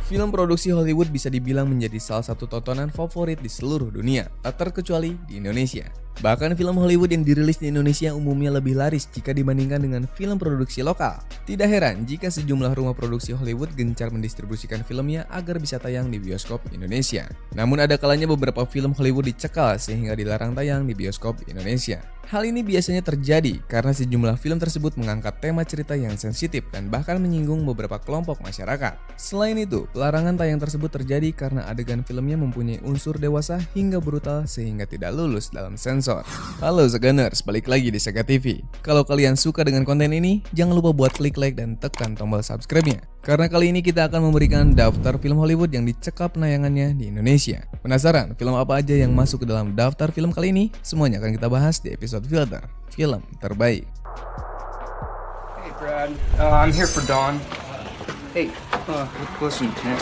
Film produksi Hollywood bisa dibilang menjadi salah satu tontonan favorit di seluruh dunia, tak terkecuali di Indonesia. Bahkan film Hollywood yang dirilis di Indonesia umumnya lebih laris jika dibandingkan dengan film produksi lokal. Tidak heran jika sejumlah rumah produksi Hollywood gencar mendistribusikan filmnya agar bisa tayang di bioskop Indonesia. Namun ada kalanya beberapa film Hollywood dicekal sehingga dilarang tayang di bioskop Indonesia. Hal ini biasanya terjadi karena sejumlah film tersebut mengangkat tema cerita yang sensitif dan bahkan menyinggung beberapa kelompok masyarakat. Selain itu, pelarangan tayang tersebut terjadi karena adegan filmnya mempunyai unsur dewasa hingga brutal sehingga tidak lulus dalam sensor. Halo Seganers, balik lagi di Sega TV. Kalau kalian suka dengan konten ini, jangan lupa buat klik like dan tekan tombol subscribe-nya. Karena kali ini kita akan memberikan daftar film Hollywood yang dicekal penayangannya di Indonesia. Penasaran film apa aja yang masuk ke dalam daftar film kali ini? Semuanya akan kita bahas di episode Filter, film terbaik. Hey Brad, I'm here for Dawn. Hey, listen, man.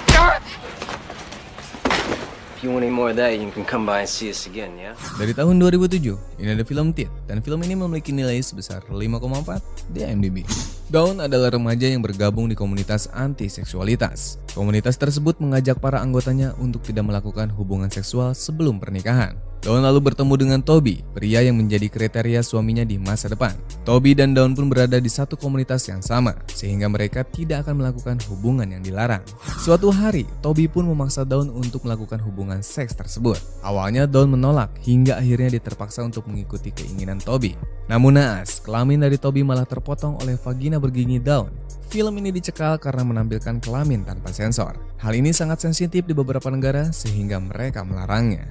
If you want any more of that, you can come by and see us again, yeah? Dari tahun 2007, ini ada film Teen, dan film ini memiliki nilai sebesar 5,4 di IMDb. Dawn adalah remaja yang bergabung di komunitas anti-seksualitas. Komunitas tersebut mengajak para anggotanya untuk tidak melakukan hubungan seksual sebelum pernikahan. Dawn lalu bertemu dengan Toby, pria yang menjadi kriteria suaminya di masa depan. Toby dan Dawn pun berada di satu komunitas yang sama, sehingga mereka tidak akan melakukan hubungan yang dilarang. Suatu hari, Toby pun memaksa Dawn untuk melakukan hubungan seks tersebut. Awalnya Dawn menolak, hingga akhirnya dia terpaksa untuk mengikuti keinginan Toby. Namun naas, kelamin dari Toby malah terpotong oleh vagina bergigi Dawn. Film ini dicekal karena menampilkan kelamin tanpa sensor. Hal ini sangat sensitif di beberapa negara sehingga mereka melarangnya.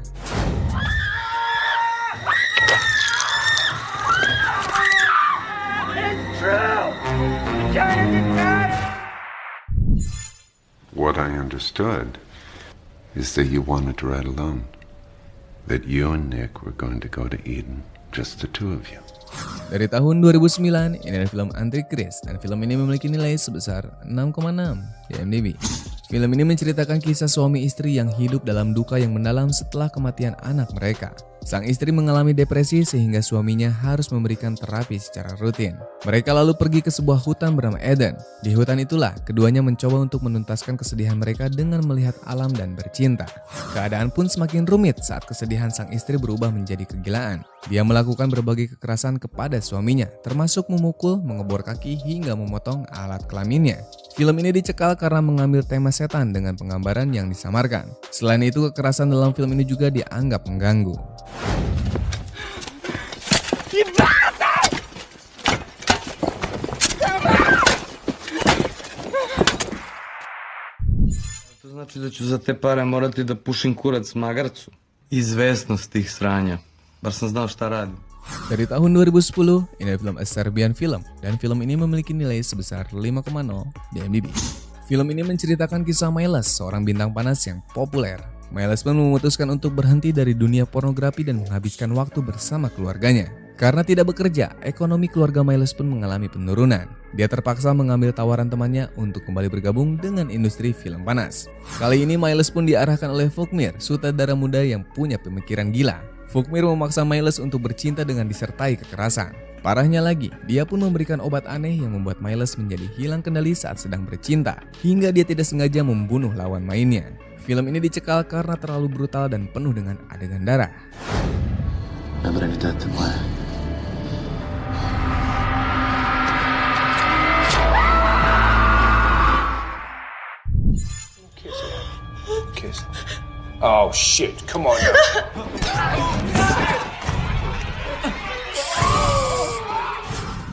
What I understood is that you wanted to ride alone. That you and Nick were going to go to Eden, just the two of you. Dari tahun 2009, ini ada film Antichrist dan film ini memiliki nilai sebesar 6,6 di IMDb. Film ini menceritakan kisah suami istri yang hidup dalam duka yang mendalam setelah kematian anak mereka. Sang istri mengalami depresi sehingga suaminya harus memberikan terapi secara rutin. Mereka lalu pergi ke sebuah hutan bernama Eden. Di hutan itulah keduanya mencoba untuk menuntaskan kesedihan mereka dengan melihat alam dan bercinta. Keadaan pun semakin rumit saat kesedihan sang istri berubah menjadi kegilaan. Dia melakukan berbagai kekerasan kepada suaminya, termasuk memukul, mengebor kaki, hingga memotong alat kelaminnya. Film ini dicekal karena mengambil tema setan dengan penggambaran yang disamarkan. Selain itu, kekerasan dalam film ini juga dianggap mengganggu. To znači da ću za te pare morati da pušim kurac magarcu. Izvesnost tih sranja. Bar sam znao šta radim. Dari tahun 2010, ini adalah film A Serbian Film, dan film ini memiliki nilai sebesar 5,0 di IMDb. Film ini menceritakan kisah Miles, seorang bintang panas yang populer. Miles pun memutuskan untuk berhenti dari dunia pornografi dan menghabiskan waktu bersama keluarganya. Karena tidak bekerja, ekonomi keluarga Miles pun mengalami penurunan. Dia terpaksa mengambil tawaran temannya untuk kembali bergabung dengan industri film panas. Kali ini Miles pun diarahkan oleh Vukmir, sutradara muda yang punya pemikiran gila. Vukmir memaksa Miles untuk bercinta dengan disertai kekerasan. Parahnya lagi, dia pun memberikan obat aneh yang membuat Miles menjadi hilang kendali saat sedang bercinta, hingga dia tidak sengaja membunuh lawan mainnya. Film ini dicekal karena terlalu brutal dan penuh dengan adegan darah. Kiss. Oh shit, come on now.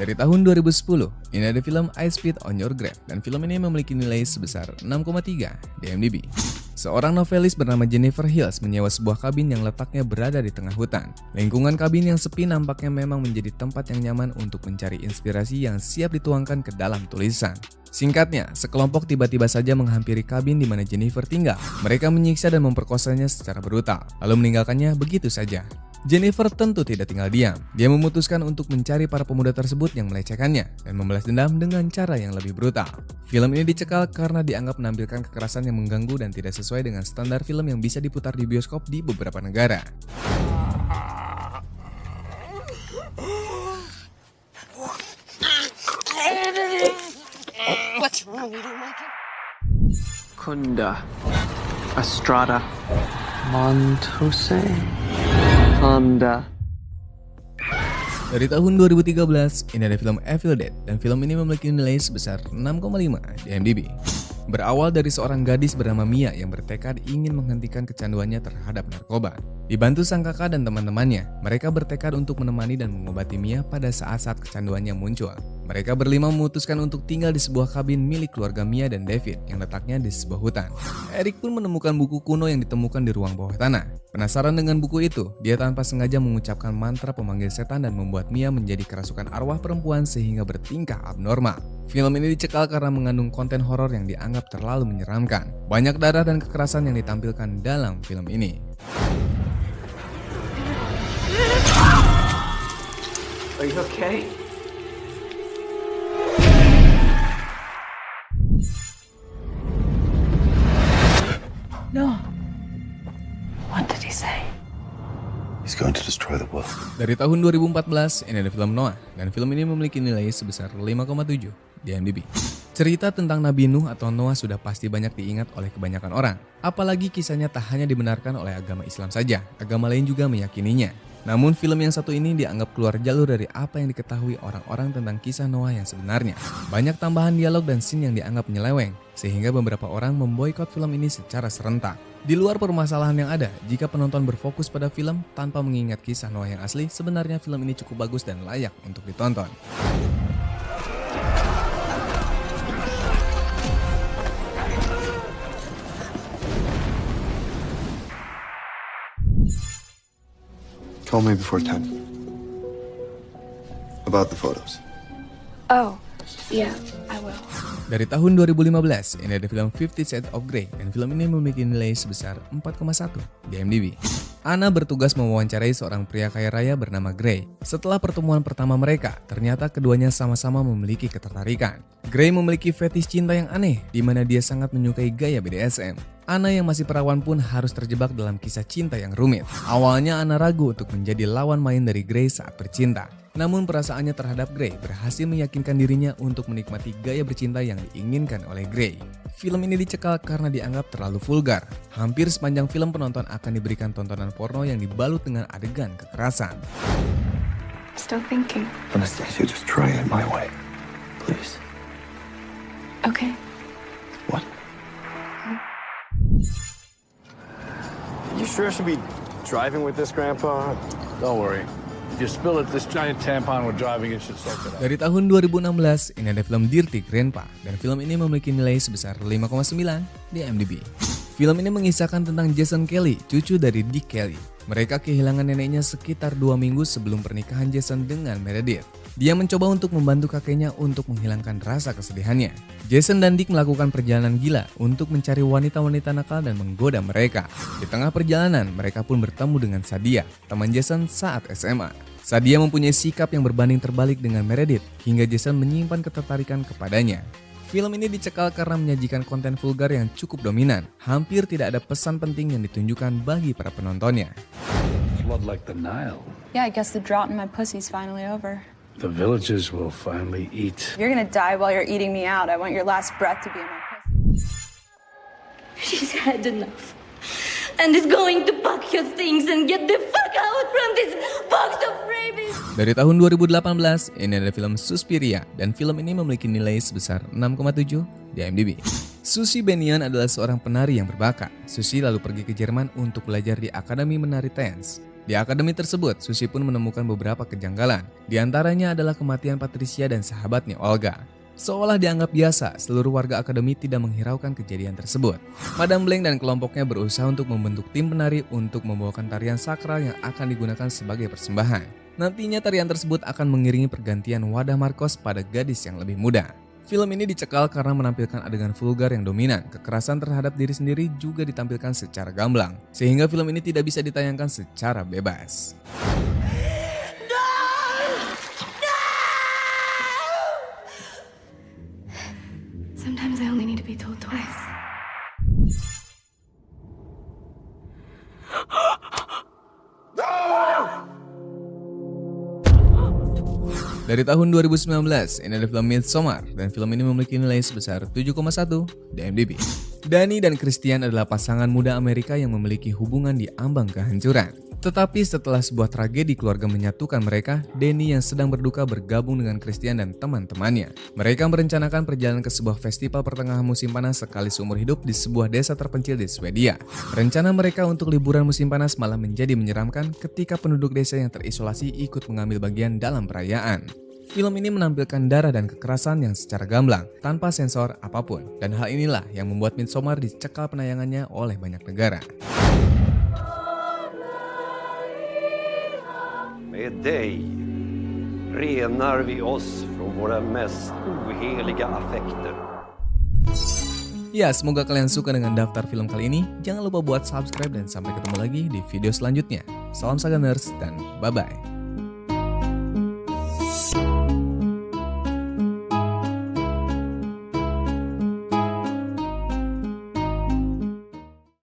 Dari tahun 2010, ini ada film I Spit on Your Grave, dan film ini memiliki nilai sebesar 6,3 di IMDb. Seorang novelis bernama Jennifer Hills menyewa sebuah kabin yang letaknya berada di tengah hutan. Lingkungan kabin yang sepi nampaknya memang menjadi tempat yang nyaman untuk mencari inspirasi yang siap dituangkan ke dalam tulisan. Singkatnya, sekelompok tiba-tiba saja menghampiri kabin di mana Jennifer tinggal. Mereka menyiksa dan memperkosanya secara brutal, lalu meninggalkannya begitu saja. Jennifer tentu tidak tinggal diam. Dia memutuskan untuk mencari para pemuda tersebut yang melecehkannya dan membalas dendam dengan cara yang lebih brutal. Film ini dicekal karena dianggap menampilkan kekerasan yang mengganggu dan tidak sesuai dengan standar film yang bisa diputar di bioskop di beberapa negara. What's wrong? You don't like it? Secunda. Estrada. Montose. Honda. Dari tahun 2013, ini ada film Evil Dead dan film ini memiliki nilai sebesar 6,5 di IMDb. Berawal dari seorang gadis bernama Mia yang bertekad ingin menghentikan kecanduannya terhadap narkoba. Dibantu sang kakak dan teman-temannya, mereka bertekad untuk menemani dan mengobati Mia pada saat-saat kecanduannya muncul. Mereka berlima memutuskan untuk tinggal di sebuah kabin milik keluarga Mia dan David yang letaknya di sebuah hutan. Eric pun menemukan buku kuno yang ditemukan di ruang bawah tanah. Penasaran dengan buku itu, dia tanpa sengaja mengucapkan mantra pemanggil setan dan membuat Mia menjadi kerasukan arwah perempuan sehingga bertingkah abnormal. Film ini dicekal karena mengandung konten horor yang dianggap terlalu menyeramkan. Banyak darah dan kekerasan yang ditampilkan dalam film ini. Are you okay? No. What did he say? He's going to destroy the world. Dari tahun 2014, ini ada film Noah, dan film ini memiliki nilai sebesar 5,7 di IMDb. Cerita tentang Nabi Nuh atau Noah sudah pasti banyak diingat oleh kebanyakan orang. Apalagi kisahnya tak hanya dibenarkan oleh agama Islam saja, agama lain juga meyakininya. Namun film yang satu ini dianggap keluar jalur dari apa yang diketahui orang-orang tentang kisah Noah yang sebenarnya. Banyak tambahan dialog dan scene yang dianggap menyeleweng, sehingga beberapa orang memboikot film ini secara serentak. Di luar permasalahan yang ada, jika penonton berfokus pada film tanpa mengingat kisah Noah yang asli, sebenarnya film ini cukup bagus dan layak untuk ditonton. Call me before 10. About the photos. Oh, yeah, I will. Dari tahun 2015, ini ada film 50 Shades of Grey dan film ini memiliki nilai sebesar 4,1 di IMDb. Anna bertugas mewawancarai seorang pria kaya raya bernama Grey. Setelah pertemuan pertama mereka, ternyata keduanya sama-sama memiliki ketertarikan. Grey memiliki fetish cinta yang aneh, di mana dia sangat menyukai gaya BDSM. Anna yang masih perawan pun harus terjebak dalam kisah cinta yang rumit. Awalnya Anna ragu untuk menjadi lawan main dari Grey saat bercinta. Namun perasaannya terhadap Grey berhasil meyakinkan dirinya untuk menikmati gaya bercinta yang diinginkan oleh Grey. Film ini dicekal karena dianggap terlalu vulgar. Hampir sepanjang film penonton akan diberikan tontonan porno yang dibalut dengan adegan kekerasan. Still thinking. Anastasia, just try it my way. Please. Okay. What? You sure I should be driving with this, Grandpa? Don't worry. If you spill it, this giant tampon we're driving it should soak it up. Dari tahun 2016, ini ada film Dirty Grandpa, dan film ini memiliki nilai sebesar 5,9 di IMDb. Film ini mengisahkan tentang Jason Kelly, cucu dari Dick Kelly. Mereka kehilangan neneknya sekitar 2 minggu sebelum pernikahan Jason dengan Meredith. Dia mencoba untuk membantu kakeknya untuk menghilangkan rasa kesedihannya. Jason dan Dick melakukan perjalanan gila untuk mencari wanita-wanita nakal dan menggoda mereka. Di tengah perjalanan, mereka pun bertemu dengan Sadia, teman Jason saat SMA. Sadia mempunyai sikap yang berbanding terbalik dengan Meredith, hingga Jason menyimpan ketertarikan kepadanya. Film ini dicekal karena menyajikan konten vulgar yang cukup dominan. Hampir tidak ada pesan penting yang ditunjukkan bagi para penontonnya. Flood like the Nile. Yeah, I guess the drought in my pussy's finally over. The villagers will finally eat. You're gonna die while you're eating me out. I want your last breath to be in my pussy. She's had enough. And is going to pack your things and get the fuck out from this box of rabies. Dari tahun 2018, ini ada film Suspiria, dan film ini memiliki nilai sebesar 6,7 di IMDb. Susie Benian adalah seorang penari yang berbakat. Susie lalu pergi ke Jerman untuk belajar di Akademi Menari Tanz. Di akademi tersebut, Susie pun menemukan beberapa kejanggalan. Di antaranya adalah kematian Patricia dan sahabatnya Olga. Seolah dianggap biasa, seluruh warga akademi tidak menghiraukan kejadian tersebut. Madame Blanc dan kelompoknya berusaha untuk membentuk tim penari untuk membawakan tarian sakral yang akan digunakan sebagai persembahan. Nantinya tarian tersebut akan mengiringi pergantian wadah Marcos pada gadis yang lebih muda. Film ini dicekal karena menampilkan adegan vulgar yang dominan. Kekerasan terhadap diri sendiri juga ditampilkan secara gamblang, sehingga film ini tidak bisa ditayangkan secara bebas. Sometimes I only need to be told twice. Dari tahun 2019, ini ada film Midsommar, dan film ini memiliki nilai sebesar 7,1 di IMDb. Danny dan Christian adalah pasangan muda Amerika yang memiliki hubungan di ambang kehancuran. Tetapi setelah sebuah tragedi keluarga menyatukan mereka, Danny yang sedang berduka bergabung dengan Christian dan teman-temannya. Mereka merencanakan perjalanan ke sebuah festival pertengahan musim panas sekali seumur hidup di sebuah desa terpencil di Swedia. Rencana mereka untuk liburan musim panas malah menjadi menyeramkan ketika penduduk desa yang terisolasi ikut mengambil bagian dalam perayaan. Film ini menampilkan darah dan kekerasan yang secara gamblang, tanpa sensor apapun. Dan hal inilah yang membuat Midsommar dicekal penayangannya oleh banyak negara. Med dig renar vi oss från våra mest oheliga affekter. Ya, semoga kalian suka dengan daftar film kali ini. Jangan lupa buat subscribe dan sampai ketemu lagi di video selanjutnya. Salam Saga Nerds dan bye-bye.